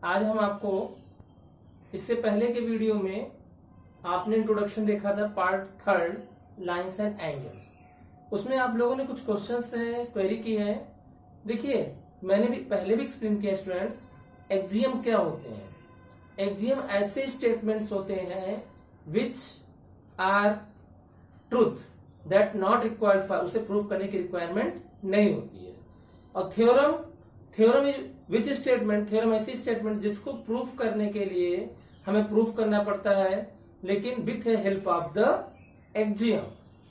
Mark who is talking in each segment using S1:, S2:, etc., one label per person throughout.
S1: आज हम आपको इससे पहले के वीडियो में आपने इंट्रोडक्शन देखा था पार्ट 3 लाइंस एंड एंगल्स। उसमें आप लोगों ने कुछ क्वेश्चंस क्वेरी की है। देखिए मैंने भी पहले भी एक्सप्लेन किया स्टूडेंट्स, एक्जियम क्या होते हैं। एक्जियम ऐसे स्टेटमेंट्स होते हैं which are truth that not required for, उसे प्रूफ करने की रिक्वायरमेंट नहीं होती है। और थ्योरम विच स्टेटमेंट, थ्योरम ऐसी स्टेटमेंट जिसको प्रूफ करने के लिए हमें प्रूफ करना पड़ता है, लेकिन with help of the axiom.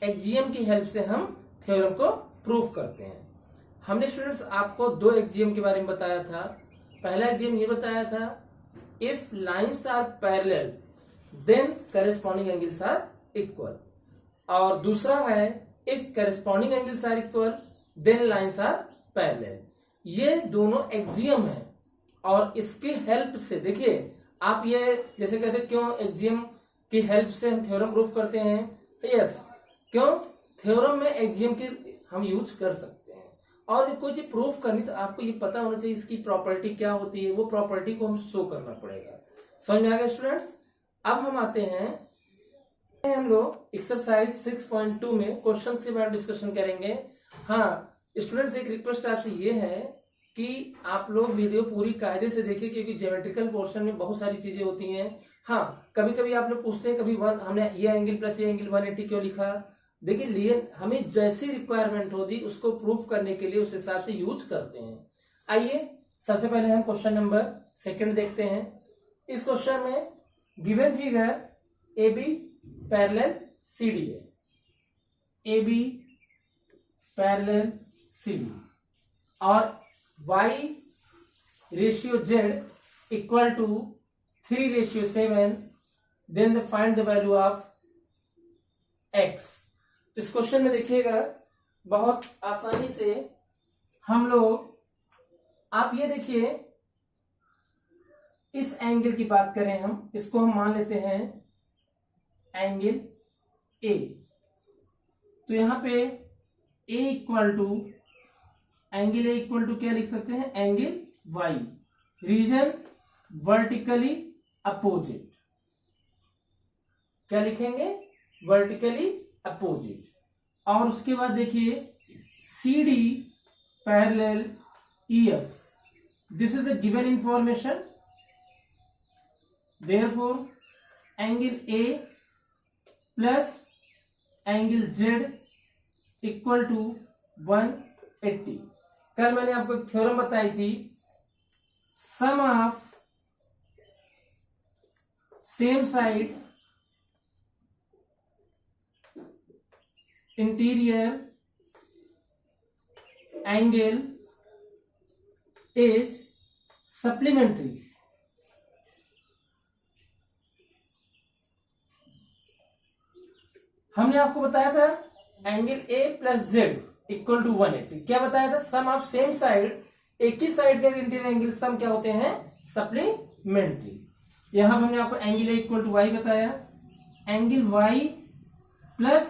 S1: Axiom की हेल्प से हम थ्योरम को प्रूफ करते हैं। हमने स्टूडेंट्स आपको 2 एक्जियम के बारे में बताया था। पहला एक्जियम ये बताया था, if lines are parallel then corresponding angles are equal, और दूसरा है if corresponding angles are equal then lines are parallel. ये दोनों एक्जियम है और इसकी हेल्प से देखिए आप ये जैसे कहते हैं क्यों एक्जियम की हेल्प से हम थ्योरम प्रूफ करते हैं। यस, क्यों थ्योरम में एक्जियम की हम यूज कर सकते हैं। और कोई चीज प्रूफ करनी तो आपको ये पता होना चाहिए इसकी प्रॉपर्टी क्या होती है, वो प्रॉपर्टी को हम शो करना पड़ेगा। समझ में आ गया स्टूडेंट्स। अब हम आते हैं, हम लोग एक्सरसाइज 6.2 में क्वेश्चन के बारे में डिस्कशन करेंगे। हाँ स्टूडेंट्स, एक रिक्वेस्ट आपसे ये है कि आप लोग वीडियो पूरी कायदे से देखिए, क्योंकि ज्योमेट्रिकल पोर्शन में बहुत सारी चीजें होती हैं। हाँ कभी कभी आप लोग पूछते हैं, कभी हमने ये एंगल प्लस ये एंगल 180 क्यों लिखा। देखिए लिए हमें जैसी रिक्वायरमेंट होती उसको प्रूफ करने के लिए उस हिसाब से यूज करते हैं। आइए सबसे पहले हम क्वेश्चन नंबर 2 देखते हैं। इस क्वेश्चन में given figure A B parallel C D है, A B parallel C D, और y ratio z equal to 3:7, then find the value of x। तो इस क्वेश्चन में देखिएगा बहुत आसानी से हम लोग, आप ये देखिए इस एंगल की बात करें, हम इसको हम मान लेते हैं एंगल A। तो यहां पे A equal to angle A equal to क्या लिख सकते हैं, angle y, reason vertically opposite. क्या लिखेंगे, वर्टिकली अपोजिट। और उसके बाद देखिए C D parallel E F, this is a given information, therefore angle A plus angle Z equal to 180। कल मैंने आपको एक थ्योरम बताई थी, sum of same side interior angle is supplementary. हमने आपको बताया था angle A plus Z equal to 180। क्या बताया था, सम ऑफ सेम साइड, एक ही साइड के इंटीरियर एंगल सम क्या होते हैं, सप्लीमेंट्री। यहां हमने आपको angle A equal to Y बताया, angle Y plus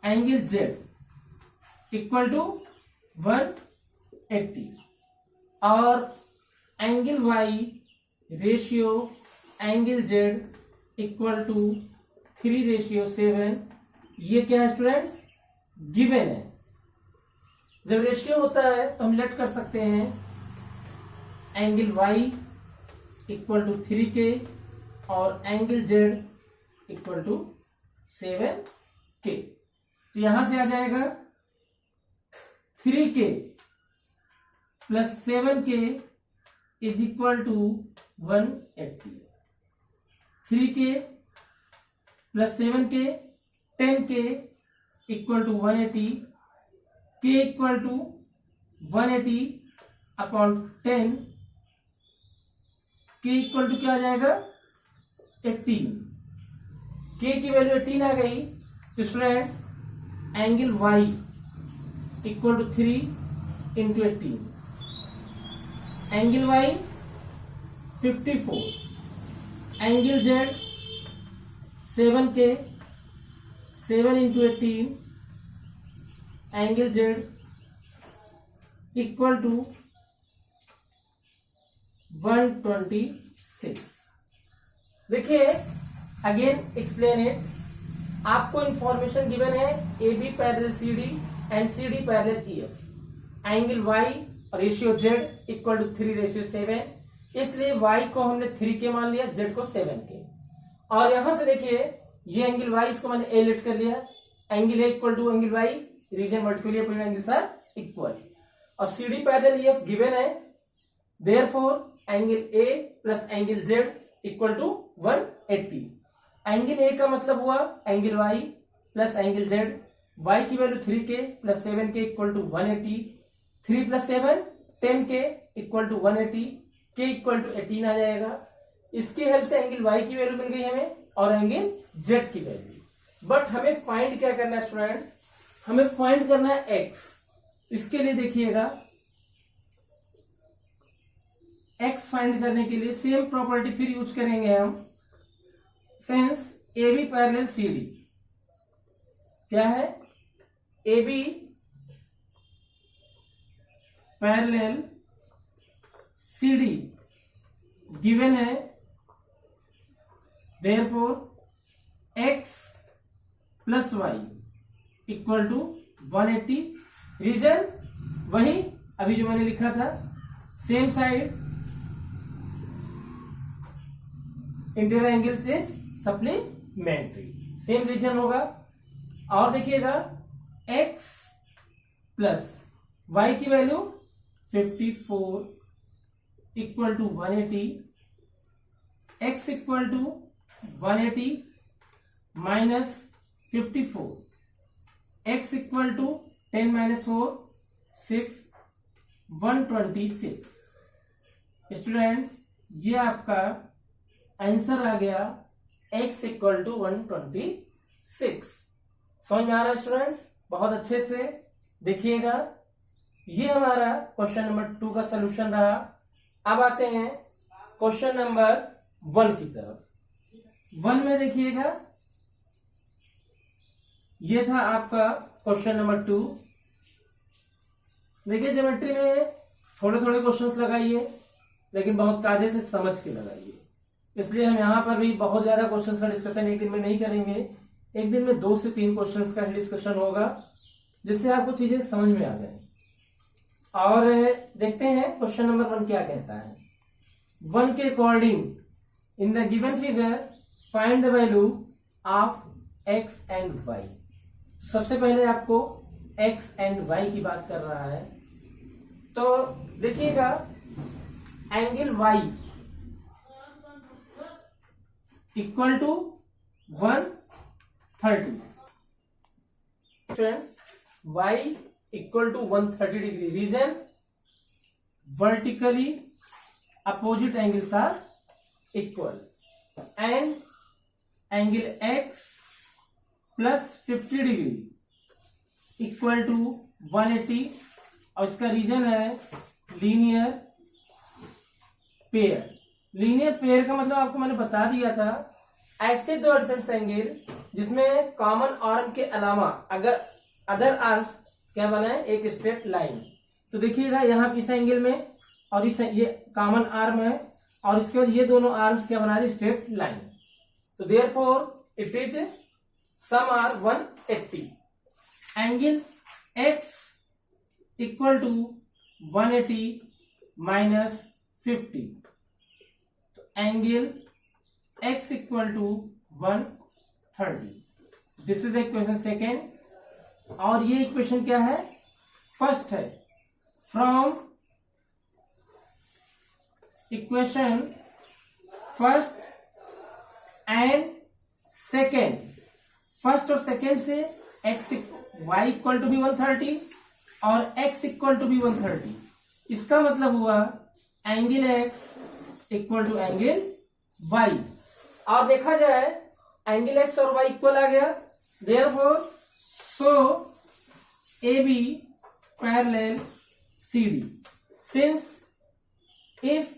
S1: angle Z equal to 180, और angle Y ratio angle Z equal to 3:7। ये क्या है स्टूडेंट्स, गिवन है। जब रेशियो होता है तो हम लेट कर सकते हैं angle y equal to 3k और angle z equal to 7k। तो यहां से आ जाएगा 3k plus 7k is equal to 180। 3k plus 7k 10k equal to 180, k equal to 180 upon 10, k equal to क्या आ जाएगा 18। k की वैल्यू 18 आ गई तो students angle y equal to 3 into 18, angle y 54, angle z 7k, 7 into 18, angle Z equal to 126। देखिए again explain it. आपको information given है A B parallel C D and C D parallel E F. Angle Y ratio Z equal to 3:7, इसलिए Y को हमने 3 के मान लिया, Z को 7 के। और यहां से देखिए ये एंगल वाई, इसको मैंने ए लेट कर लिया, angle A equal to angle Y, reason vertical angles are equal. और C D parallel E F given है, therefore angle A plus angle Z equal to 180। Angle A का मतलब हुआ angle Y plus angle Z, Y की value 3 के plus 7 के equal to 180, 3 plus 7 10 के equal to 180, के इक्वल टू 18 आ जाएगा। इसकी हेल्प से एंगल वाई की वैल्यू मिल गई हमें और एंगल जेड की वैल्यू। बट हमें फाइंड क्या करना है स्टूडेंट्स, हमें फाइंड करना है एक्स। इसके लिए देखिएगा एक्स फाइंड करने के लिए सेम प्रॉपर्टी फिर यूज करेंगे हम, since A B parallel C D. क्या है, A B parallel C D given है, therefore X plus Y equal to 180। Reason वही अभी जो मैंने लिखा था, same side interior angles is supplementary, same reason होगा। और देखिएगा x प्लस y की value 54 equal to 180, x equal to 180 minus 54, x equal to 10 minus 4 6, 126। Students ये आपका आंसर आ गया x इक्वल टू 126। समझ में आ रहा है स्टूडेंट्स? बहुत अच्छे से देखिएगा, ये हमारा क्वेश्चन नंबर 2 का सलूशन रहा। अब आते हैं क्वेश्चन नंबर 1 की तरफ। 1 में देखिएगा ये था आपका क्वेश्चन नंबर 2। देखिए ज्योमेट्री में थोड़े थोड़े क्वेश्चंस लगाइए, लेकिन बहुत कायदे से समझ के लगाइए। इसलिए हम यहाँ पर भी बहुत ज्यादा क्वेश्चंस का डिस्कशन एक दिन में नहीं करेंगे, एक दिन में 2 से 3 क्वेश्चंस का डिस्कशन होगा, जिससे आपको चीजें समझ में आ जाए। और देखते हैं क्वेश्चन नंबर 1 क्या कहता है। 1 के according in the given figure find the value of x and y। सबसे पहले आपको x एंड y की बात कर रहा है, तो देखिएगा angle y equal to 130। Friends y equal to 130 degree, reason vertically opposite angles are equal, and angle x plus 50 degree equal to 180। और इसका रीजन है लीनियर पेयर। लीनियर पेयर का मतलब आपको मैंने बता दिया था, ऐसे दो एडसेंट एंगल जिसमें कॉमन आर्म के अलावा अगर अदर आर्म्स क्या बना है, एक स्ट्रेट लाइन। तो देखिएगा यहाँ इस एंगल में और इस ये कॉमन आर्म है, और इसके बाद ये दोनों आर्म्स क्या बना रहे, स्ट्रेट लाइन। तो therefore it is sum are 180। Angle x equal to 180 minus 50, तो angle x equal to 130। This is equation second. और ये इक्वेशन क्या है, फर्स्ट है। From equation first and second, first और सेकेंड से y इक्वल टू भी 130 और x इक्वल टू भी 130। इसका मतलब हुआ angle x equal to angle y। और देखा जाए एंगल x और y इक्वल आ गया, therefore so AB parallel CD। Since if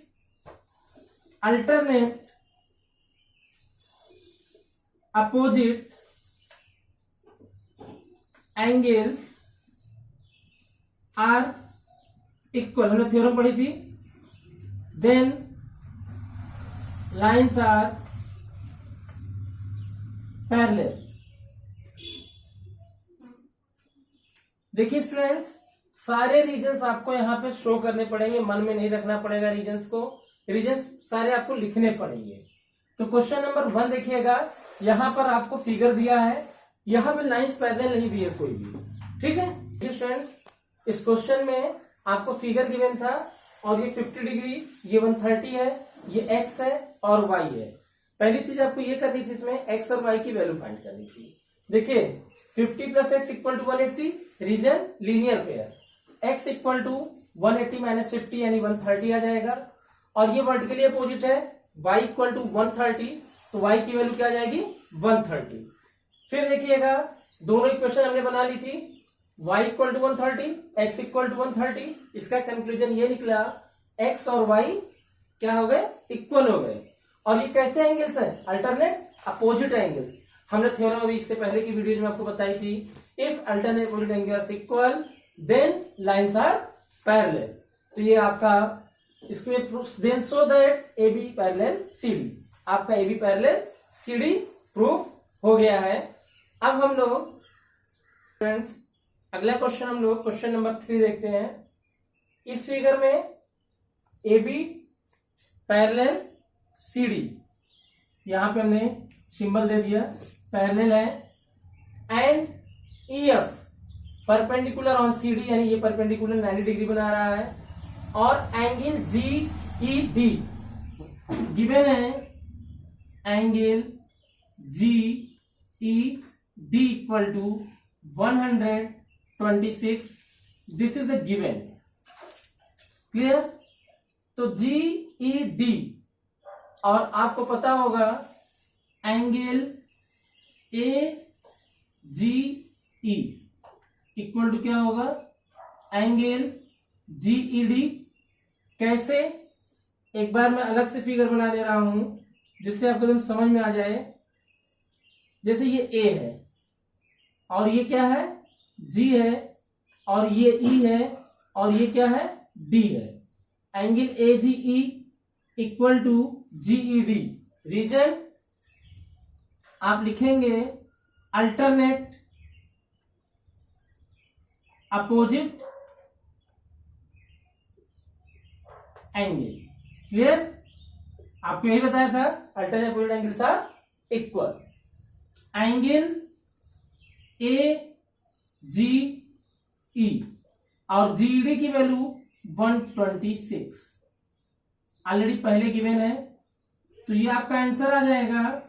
S1: alternate opposite angles are equal, हमने थ्योरम पढ़ी थी, then लाइन्स आर पैरेलल। देखिए स्टूडेंट्स, सारे रीजन्स आपको यहाँ पे शो करने पड़ेंगे, मन में नहीं रखना पड़ेगा रीजन्स को, रीजन्स सारे आपको लिखने पड़ेंगे। तो क्वेश्चन नंबर 1 देखिएगा, यहाँ पर आपको फिगर दिया है, यहाँ पे लाइंस पैरेलल नहीं दी है कोई भी, ठीक है स्टूडेंट्स। इस क्वेश्चन में आपको फिगर गिवन था और ये 50 डिग्री, ये 130 है, ये x है और y है। पहली चीज आपको ये करनी थी, इसमें x और y की वैल्यू फाइंड करनी थी। देखिए 50 plus X equal to 180, reason linear pair, x equal to 180 minus 50 यानी 130 आ जाएगा, और ये वर्टिकली अपोजिट है, y इक्वल टू 130, तो y की वैल्यू क्या आ जाएगी 130। फिर देखिएगा दोनों इक्वेशन हमने बना ली थी, y equal to 130, x equal to 130, इसका कंक्लूजन ये निकला x और y क्या हो गए, इक्वल हो गए। और ये कैसे एंगल्स हैं, अल्टरनेट अपोजिट एंगल्स। हमने थ्योरम अभी इससे पहले की वीडियो में आपको बताई थी, if alternate opposite angles equal then lines are parallel. तो ये आपका इसमें then so that A B parallel C D, आपका A B parallel C D proof हो गया है। अब हम लोग फ्रेंड्स अगला क्वेश्चन हम लोग क्वेश्चन नंबर 3 देखते हैं। इस फिगर में A B parallel C D, यहां पे हमने सिंबल दे दिया, पैरेलल है, and E F perpendicular on C D, यानी ये परपेंडिकुलर 90 डिग्री बना रहा है, और angle G E D given है, angle G E D equal to 126, this is the given, clear. तो जी ई डी, और आपको पता होगा angle A G E equal to क्या होगा, एंगल जी ई डी। कैसे, एक बार मैं अलग से फिगर बना दे रहा हूं जिससे आपको एकदम समझ में आ जाए। जैसे ये ए है और ये क्या है, जी है, और ये ई है, और ये क्या है, डी है। Angle A G E equal to G E D, reason आप लिखेंगे अल्टरनेट अपोजिट एंगल, क्लियर। आपको यही बताया था, alternate opposite angles are equal. Angle A G E और जी डी की वैल्यू 126 ऑलरेडी पहले गिवन है, तो ये आपका आंसर आ जाएगा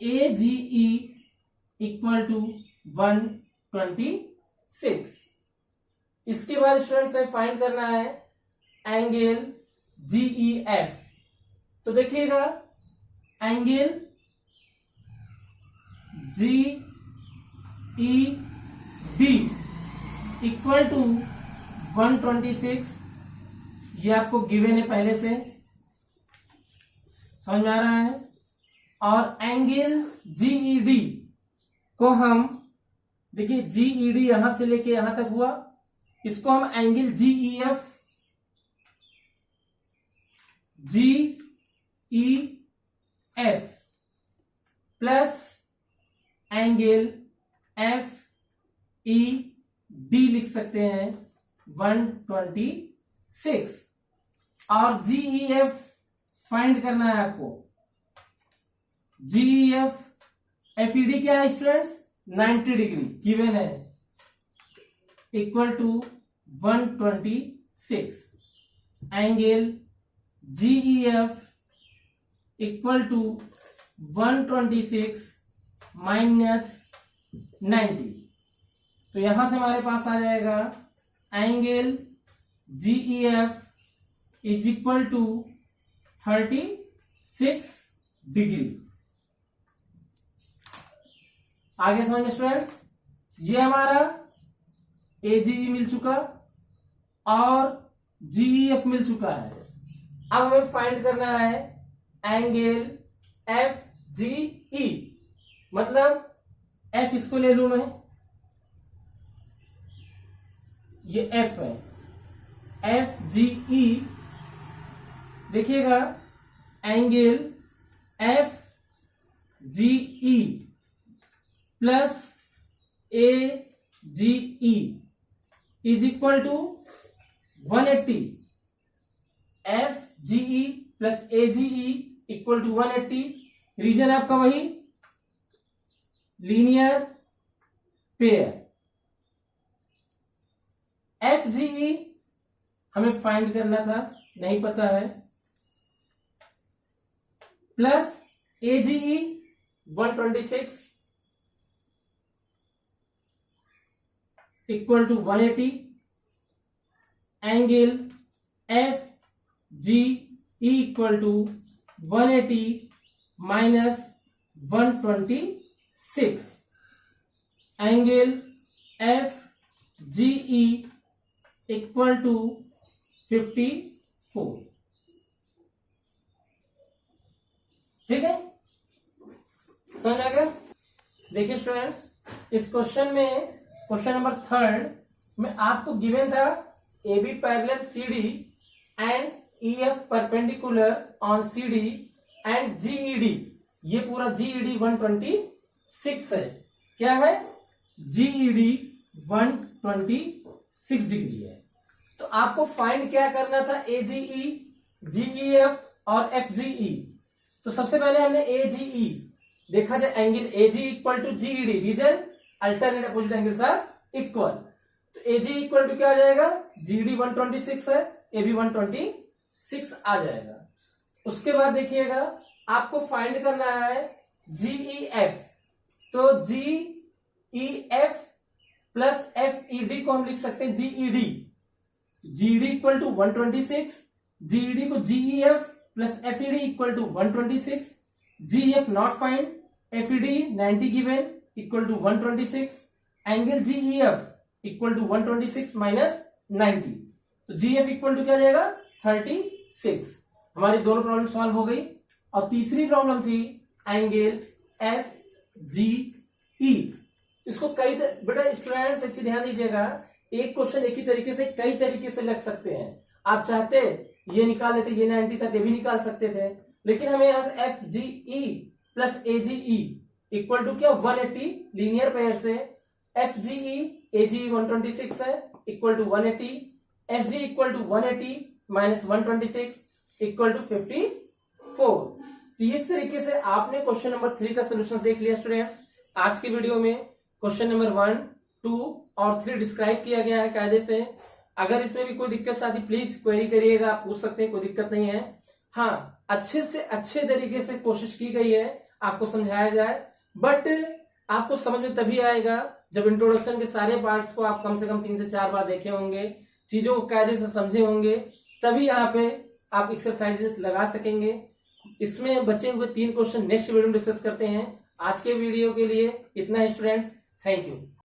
S1: ए जी ई इक्वल टू 126। इसके बाद स्टूडेंट्स में फाइंड करना है एंगल जी ई एफ। तो देखिएगा angle G E D equal to 126, ये आपको गिवन है पहले से, समझ में आ रहा है। और एंगल जीई डी को हम देखिए, जीई डी यहां से लेके यहां तक हुआ, इसको हम angle G E F, GE F plus angle F E D लिख सकते हैं 126। और जीई एफ फाइंड करना है आपको। G E F, F E D क्या है स्टूडेंट्स, 90 डिग्री गिवन है, equal to 126। Angle G E F equal to 126 minus 90, तो यहां से हमारे पास आ जाएगा angle G E F is equal to 36 degree. आगे समझ स्टूडेंट्स, ये हमारा एजीई मिल चुका और जीईएफ मिल चुका है। अब हमें फाइंड करना है एंगल एफ जी ई, मतलब एफ इसको ले लू मैं, ये एफ है, एफ जी ई। देखिएगा angle F G E plus A G E is equal to 180। F G E plus A G E equal to 180। Reason आपका वही linear pair. F G E हमें फाइंड करना था, नहीं पता है, plus A G E 126 equal to 180। Angle F G E equal to 180 minus 126। Angle F G E equal to 54। ठीक है, समझ आ गया। देखिए स्टूडेंट्स, इस क्वेश्चन में, क्वेश्चन नंबर 3 में आपको गिवन था A B parallel C D and E F perpendicular on C D and G E D. ये पूरा जीईडी 126 है। क्या है? जीईडी 126 डिग्री है। तो आपको फाइंड क्या करना था? एजीई, जीईएफ और एफजीई। तो सबसे पहले हमने एजीई देखा जाए, angle A G equal to G E D, reason alternate opposite angles are equal. तो एजी इक्वल टू क्या आ जाएगा? जीईडी 126 है, एबी 126 आ जाएगा। उसके बाद देखिएगा, आपको फाइंड करना है जीईएफ। तो जीईएफ प्लस एफईडी को हम लिख सकते हैं GED. GED equal to 126, GED को GEF plus FED equal to 126। GEF not find, FED 90 given equal to 126। Angle GEF equal to 126 minus 90। तो जीएफ इक्वल टू क्या जाएगा? 36। हमारी दोनों प्रॉब्लम सॉल्व हो गई। और तीसरी प्रॉब्लम थी एंगल एफ जी ई। इसको कई बेटा स्टूडेंट्स अच्छी ध्यान दीजिएगा, एक क्वेश्चन एक ही तरीके से कई तरीके से लग सकते हैं। आप चाहते ये निकाल लेते, ये 90 तक ये भी निकाल सकते थे, लेकिन हमें यहां से F G E plus A G E equal to क्या? 180 लीनियर पेयर से। F G E A G 126 है equal to 180। F G equal to 180 minus 126 equal to 54। तो इस तरीके से आपने क्वेश्चन नंबर 3 का सोल्यूशन देख लिया स्टूडेंट्स। आज की वीडियो में क्वेश्चन नंबर 1, 2 और 3 डिस्क्राइब किया गया है कायदे से। अगर इसमें भी कोई दिक्कत साथी प्लीज क्वेरी करिएगा, आप पूछ सकते हैं, कोई दिक्कत नहीं है। हाँ, अच्छे से अच्छे तरीके से कोशिश की गई है आपको समझाया जाए, बट आपको समझ में तभी आएगा जब इंट्रोडक्शन के सारे पार्ट्स को आप कम से कम 3 से 4 बार देखे होंगे, चीजों को कायदे से समझे होंगे, तभी यहाँ पे आप एक्सरसाइजेस लगा सकेंगे। इसमें बचे हुए 3 क्वेश्चन नेक्स्ट वीडियो में डिस्कस करते हैं। आज के वीडियो के लिए इतना ही स्टूडेंट्स, थैंक यू।